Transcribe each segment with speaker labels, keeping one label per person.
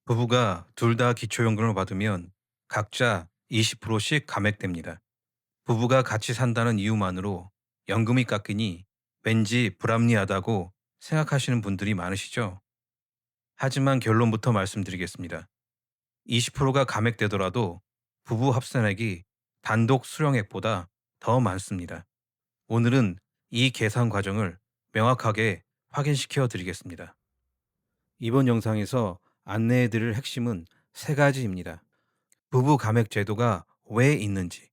Speaker 1: 부부가 둘 다 기초연금을 받으면 각자 20%씩 감액됩니다. 부부가 같이 산다는 이유만으로 연금이 깎이니 왠지 불합리하다고 생각하시는 분들이 많으시죠? 하지만 결론부터 말씀드리겠습니다. 20%가 감액되더라도 부부 합산액이 단독 수령액보다 더 많습니다. 오늘은 이 계산 과정을 명확하게 확인시켜 드리겠습니다. 이번 영상에서 안내해 드릴 핵심은 세 가지입니다. 부부 감액 제도가 왜 있는지,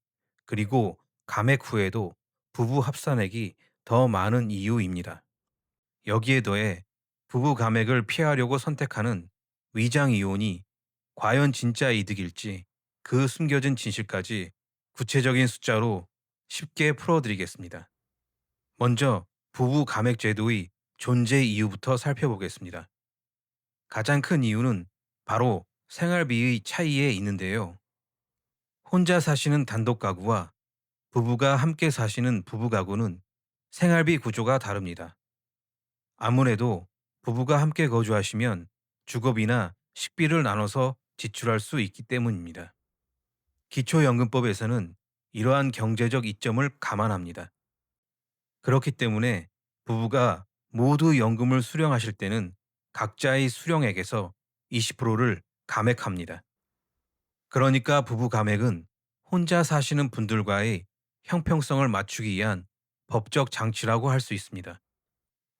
Speaker 1: 그리고 감액 후에도 부부 합산액이 더 많은 이유입니다. 여기에 더해 부부 감액을 피하려고 선택하는 위장 이혼이 과연 진짜 이득일지 그 숨겨진 진실까지 구체적인 숫자로 쉽게 풀어드리겠습니다. 먼저 부부 감액 제도의 존재 이유부터 살펴보겠습니다. 가장 큰 이유는 바로 생활비의 차이에 있는데요. 혼자 사시는 단독 가구와 부부가 함께 사시는 부부 가구는 생활비 구조가 다릅니다. 아무래도 부부가 함께 거주하시면 주거비나 식비를 나눠서 지출할 수 있기 때문입니다. 기초연금법에서는 이러한 경제적 이점을 감안합니다. 그렇기 때문에 부부가 모두 연금을 수령하실 때는 각자의 수령액에서 20%를 감액합니다. 그러니까 부부 감액은 혼자 사시는 분들과의 형평성을 맞추기 위한 법적 장치라고 할 수 있습니다.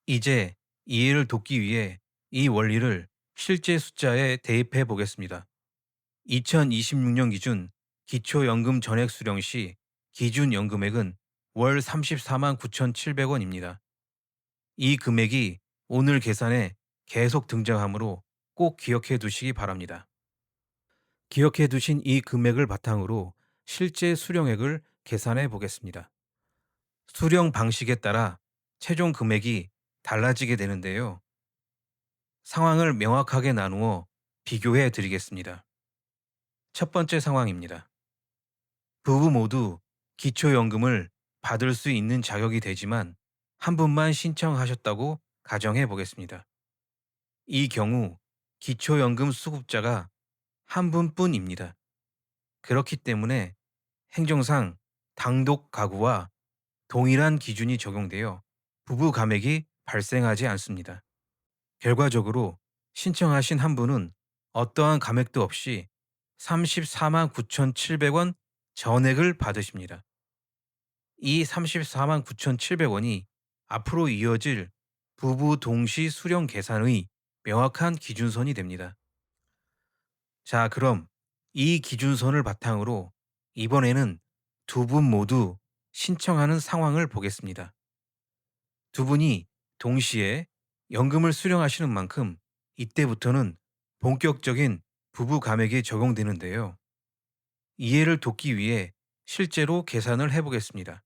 Speaker 1: 이제 이해를 돕기 위해 이 원리를 실제 숫자에 대입해 보겠습니다. 2026년 기준 기초연금 전액 수령 시 기준 연금액은 월 34만 9,700원입니다. 이 금액이 오늘 계산에 계속 등장하므로 꼭 기억해 두시기 바랍니다. 기억해 두신 이 금액을 바탕으로 실제 수령액을 계산해 보겠습니다. 수령 방식에 따라 최종 금액이 달라지게 되는데요. 상황을 명확하게 나누어 비교해 드리겠습니다. 첫 번째 상황입니다. 부부 모두 기초연금을 받을 수 있는 자격이 되지만 한 분만 신청하셨다고 가정해 보겠습니다. 이 경우 기초연금 수급자가 한 분뿐입니다. 그렇기 때문에 행정상 단독 가구와 동일한 기준이 적용되어 부부 감액이 발생하지 않습니다. 결과적으로 신청하신 한 분은 어떠한 감액도 없이 34만 9,700원 전액을 받으십니다. 이 34만 9,700원이 앞으로 이어질 부부 동시 수령 계산의 명확한 기준선이 됩니다. 자, 그럼 이 기준선을 바탕으로 이번에는 두 분 모두 신청하는 상황을 보겠습니다. 두 분이 동시에 연금을 수령하시는 만큼 이때부터는 본격적인 부부 감액이 적용되는데요. 이해를 돕기 위해 실제로 계산을 해보겠습니다.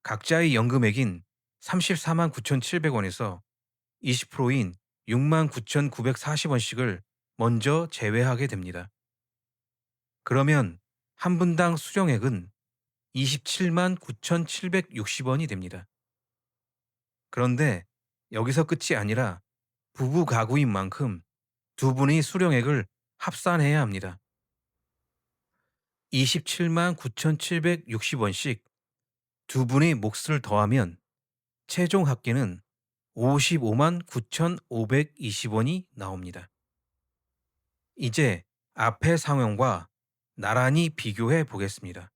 Speaker 1: 각자의 연금액인 34만 9,700원에서 20%인 6만 9,940원씩을 먼저 제외하게 됩니다. 그러면 한 분당 수령액은 27만 9,760원이 됩니다. 그런데 여기서 끝이 아니라 부부 가구인 만큼 두 분의 수령액을 합산해야 합니다. 27만 9,760원씩 두 분의 몫을 더하면 최종 합계는 55만 9,520원이 나옵니다. 이제 앞의 상황과 나란히 비교해 보겠습니다.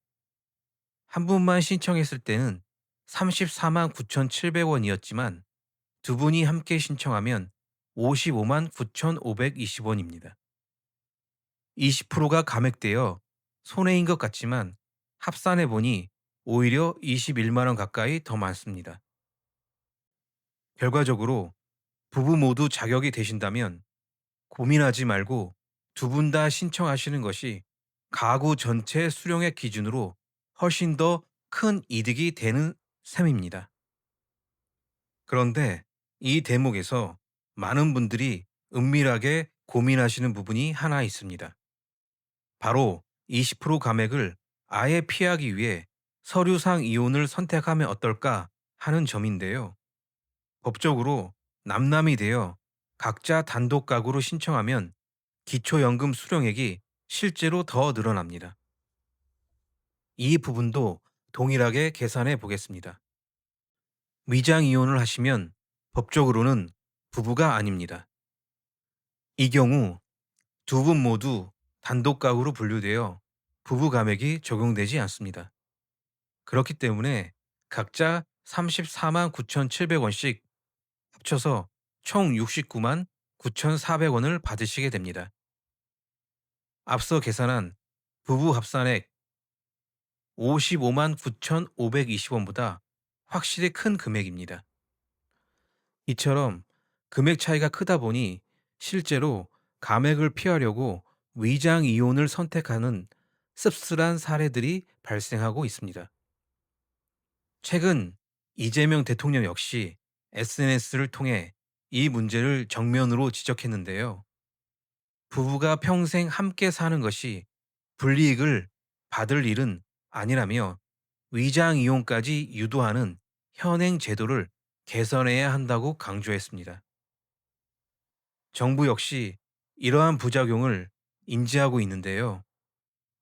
Speaker 1: 한 분만 신청했을 때는 34만 9,700원이었지만 두 분이 함께 신청하면 55만 9,520원입니다. 20%가 감액되어 손해인 것 같지만 합산해 보니 오히려 21만 원 가까이 더 많습니다. 결과적으로 부부 모두 자격이 되신다면 고민하지 말고 두 분 다 신청하시는 것이 가구 전체 수령액 기준으로 훨씬 더 큰 이득이 되는 셈입니다. 그런데 이 대목에서 많은 분들이 은밀하게 고민하시는 부분이 하나 있습니다. 바로 20% 감액을 아예 피하기 위해 서류상 이혼을 선택하면 어떨까 하는 점인데요. 법적으로 남남이 되어 각자 단독 가구로 신청하면 기초연금 수령액이 실제로 더 늘어납니다. 이 부분도 동일하게 계산해 보겠습니다. 위장 이혼을 하시면 법적으로는 부부가 아닙니다. 이 경우 두 분 모두 단독 가구로 분류되어 부부 감액이 적용되지 않습니다. 그렇기 때문에 각자 34만 9,700원씩 합쳐서 총 69만 9,400원을 받으시게 됩니다. 앞서 계산한 부부 합산액 55만 9,520원보다 확실히 큰 금액입니다. 이처럼 금액 차이가 크다 보니 실제로 감액을 피하려고 위장 이혼을 선택하는 씁쓸한 사례들이 발생하고 있습니다. 최근 이재명 대통령 역시 SNS를 통해 이 문제를 정면으로 지적했는데요. 부부가 평생 함께 사는 것이 불이익을 받을 일은 아니라며 위장 이혼까지 유도하는 현행 제도를 개선해야 한다고 강조했습니다. 정부 역시 이러한 부작용을 인지하고 있는데요.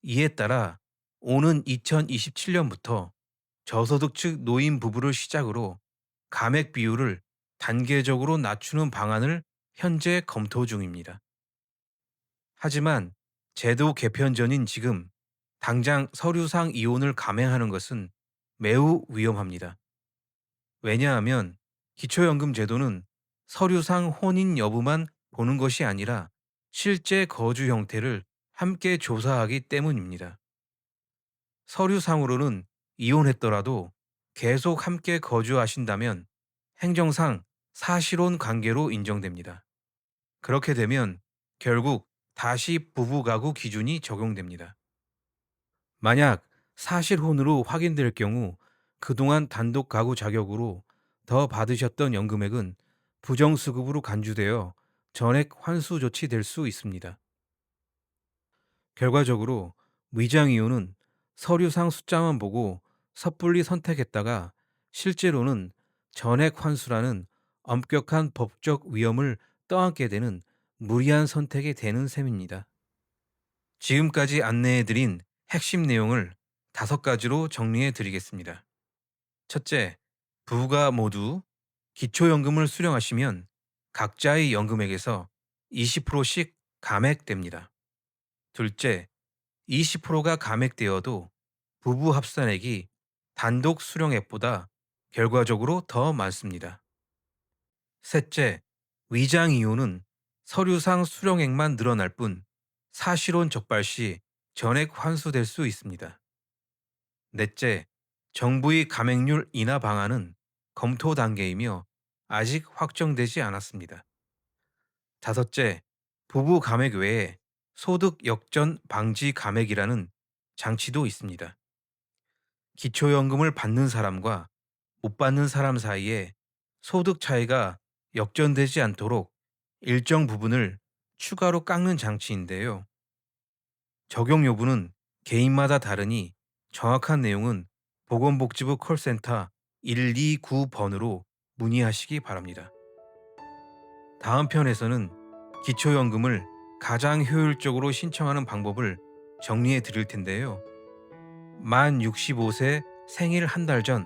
Speaker 1: 이에 따라 오는 2027년부터 저소득층 노인 부부를 시작으로 감액 비율을 단계적으로 낮추는 방안을 현재 검토 중입니다. 하지만 제도 개편 전인 지금 당장 서류상 이혼을 감행하는 것은 매우 위험합니다. 왜냐하면 기초연금 제도는 서류상 혼인 여부만 보는 것이 아니라 실제 거주 형태를 함께 조사하기 때문입니다. 서류상으로는 이혼했더라도 계속 함께 거주하신다면 행정상 사실혼 관계로 인정됩니다. 그렇게 되면 결국 다시 부부가구 기준이 적용됩니다. 만약 사실혼으로 확인될 경우 그동안 단독 가구 자격으로 더 받으셨던 연금액은 부정수급으로 간주되어 전액 환수 조치될 수 있습니다. 결과적으로 위장이혼은 서류상 숫자만 보고 섣불리 선택했다가 실제로는 전액 환수라는 엄격한 법적 위험을 떠안게 되는 무리한 선택이 되는 셈입니다. 지금까지 안내해드린 핵심 내용을 5가지로 정리해 드리겠습니다. 첫째, 부부가 모두 기초연금을 수령하시면 각자의 연금액에서 20%씩 감액됩니다. 둘째, 20%가 감액되어도 부부 합산액이 단독 수령액보다 결과적으로 더 많습니다. 셋째, 위장 이혼은 서류상 수령액만 늘어날 뿐 사실혼 적발 시 전액 환수될 수 있습니다. 넷째, 정부의 감액률 인하 방안은 검토 단계이며 아직 확정되지 않았습니다. 다섯째, 부부 감액 외에 소득 역전 방지 감액이라는 장치도 있습니다. 기초연금을 받는 사람과 못 받는 사람 사이에 소득 차이가 역전되지 않도록 일정 부분을 추가로 깎는 장치인데요. 적용 여부는 개인마다 다르니 정확한 내용은 보건복지부 콜센터 129번으로 문의하시기 바랍니다. 다음 편에서는 기초연금을 가장 효율적으로 신청하는 방법을 정리해 드릴 텐데요. 만 65세 생일 한 달 전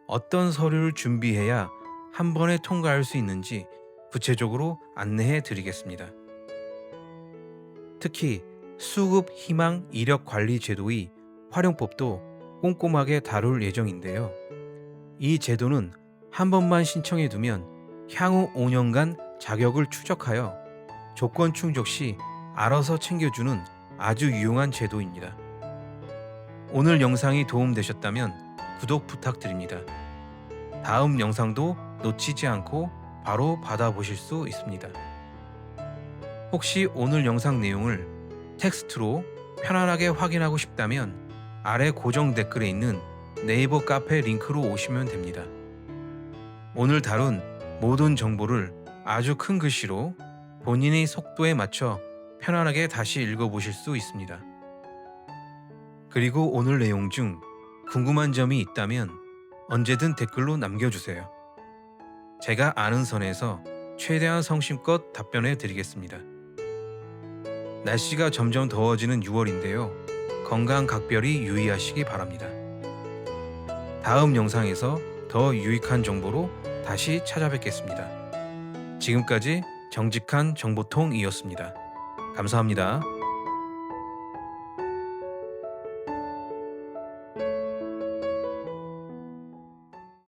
Speaker 1: 어떤 서류를 준비해야 한 번에 통과할 수 있는지 구체적으로 안내해 드리겠습니다. 특히 수급 희망 이력 관리 제도의 활용법도 꼼꼼하게 다룰 예정인데요. 이 제도는 한 번만 신청해 두면 향후 5년간 자격을 추적하여 조건 충족 시 알아서 챙겨주는 아주 유용한 제도입니다. 오늘 영상이 도움되셨다면 구독 부탁드립니다. 다음 영상도 놓치지 않고 바로 받아보실 수 있습니다. 혹시 오늘 영상 내용을 텍스트로 편안하게 확인하고 싶다면 아래 고정 댓글에 있는 네이버 카페 링크로 오시면 됩니다. 오늘 다룬 모든 정보를 아주 큰 글씨로 본인의 속도에 맞춰 편안하게 다시 읽어보실 수 있습니다. 그리고 오늘 내용 중 궁금한 점이 있다면 언제든 댓글로 남겨주세요. 제가 아는 선에서 최대한 성심껏 답변해 드리겠습니다. 날씨가 점점 더워지는 6월인데요. 건강 각별히 유의하시기 바랍니다. 다음 영상에서 더 유익한 정보로 다시 찾아뵙겠습니다. 지금까지 정직한 정보통이었습니다. 감사합니다.